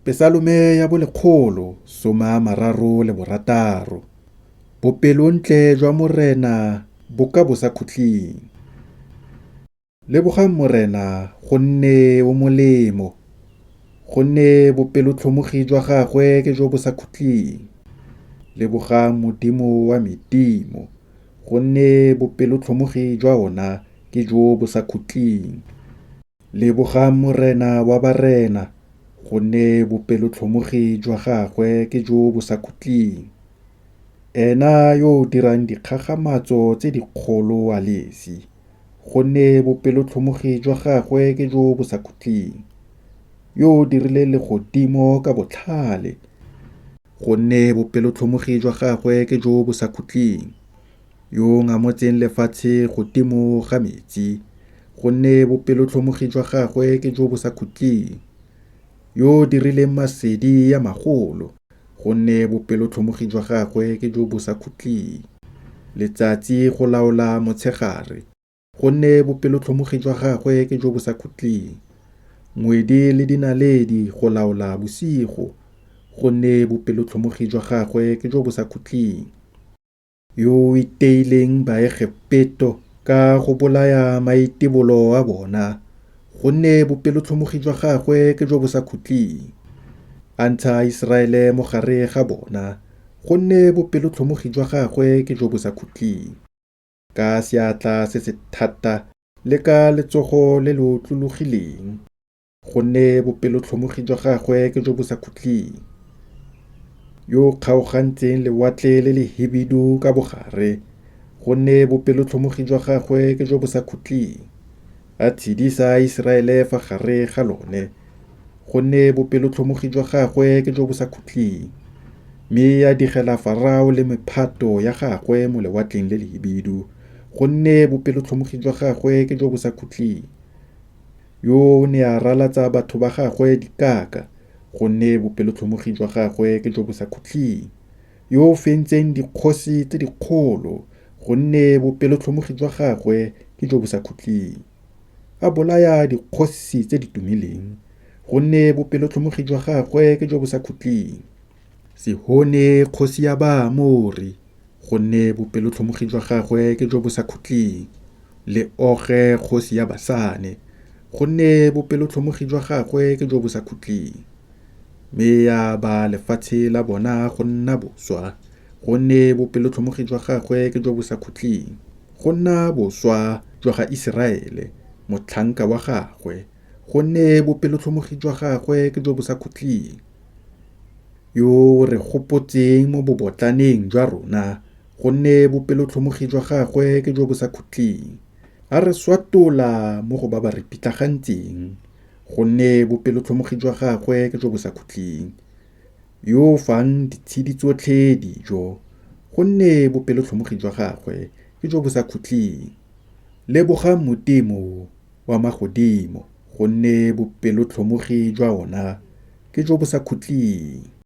Pesalome ya 136. Bopelontle jwa Morena bo ka bo sa khutleng. Lebogang Morena gonne o molemo, gonne bopelotlhomogi jwa gagwe ke jo bo sa khutleng. Lebogang Modimo wa medimo, gonne bopelotlhomogi jwa ona ke jo bo sa khutleng. Lebogang Morena wa barena, gonne bopelotlhomogi jwa gagwe ke jo bo sa khutleng. Ena yo o dirang dikgagamatso tse dikgolo wa lesi, gonne bopelotlhomogi jwa gagwe ke jo bo sa khutleng. Yo o dirile legodimo ka botlhale, gonne bopelotlhomogi jwa gagwe ke jo bo sa khutleng. Yo o ngamotseng lefatshe godimo ga metsi, gonne bopelotlhomogi jwa gagwe ke jo bo sa khutleng. Yo o dirileng masedi ya magolo, gonne bopelotlhomogi jwa gagwe ke jo bo sa khutleng. Letsatsi go laola motshegare, gonne bopelotlhomogi jwa gagwe ke jo bo sa khutleng. Ngwedi le dinaledi go laola bosigo, gonne bopelotlhomogi jwa gagwe ke jo bo sa khutleng. Yo o iteileng baegepeto ka go bolaya maitebolo a bona, gonne bopelotlhomogi jwa gagwe ke jo bo sa khutleng. A ntsha Iseraele mo gare ga bona, gonne bopelotlhomogi jwa gagwe ke jo bo sa khutleng. Ka seatla se se thata le ka letsogo le le otlologileng, gonne bopelotlhomogi jwa gagwe ke jo bo sa khutleng. Yo o kgaogantseng lewatle le le hibidu ka bogare, gonne bopelotlhomogi jwa gagwe ke jo bo sa khutleng. A tshedisa Iseraele fa gare ga lone, gonne bopelotlhomogi jwa gagwe ke jo bo sa khutleng. Mme a digela Farao le mephato ya gagwe mo lewatleng le le hibidu, gonne bopelotlhomogi jwa gagwe ke jo bo sa khutleng. Yo o ne a ralatsa batho ba gagwe dikaka, gonne bopelotlhomogi jwa gagwe ke jo bo sa khutleng. Yo o fentseng dikgosi tse dikgolo, gonne bopelotlhomogi jwa gagwe ke jo bo sa khutleng. A bolaya dikgosi tse di tumileng, gonne bopelotlhomogi jwa gagwe ke jo bo sa khutleng. Sihone kgosi ya Baamori, gonne bopelotlhomogi jwa gagwe ke jo bo sa khutleng. Le Oge kgosi ya Basane, gonne bopelotlhomogi jwa gagwe ke jo bo sa khutleng. Mme ya ba lefatshe la bona go nna boswa, gonne bopelotlhomogi jwa gagwe ke jo bo sa khutleng. Go nna boswa jwa ga Iseraele, motlhanka wa gagwe, gonne bopelotlhomogi jwa gagwe ke jo bo sa khutleng. Yo re gopotseng mo bobotlaneng jwa rona, gonne bopelotlhomogi jwa gagwe ke jo bo sa khutleng. A re swatola mo go ba ba re pitlagantseng, gonne bopelotlhomogi jwa gagwe ke jo bo sa khutleng. Yo fang ditshedi tsotlhe dijo, gonne bopelotlhomogi jwa gagwe ke jo bo sa khutleng. Lebogang Modimo wa magodimo, gonne bopelotlhomogi jwa ona ke jo bo sa khutleng.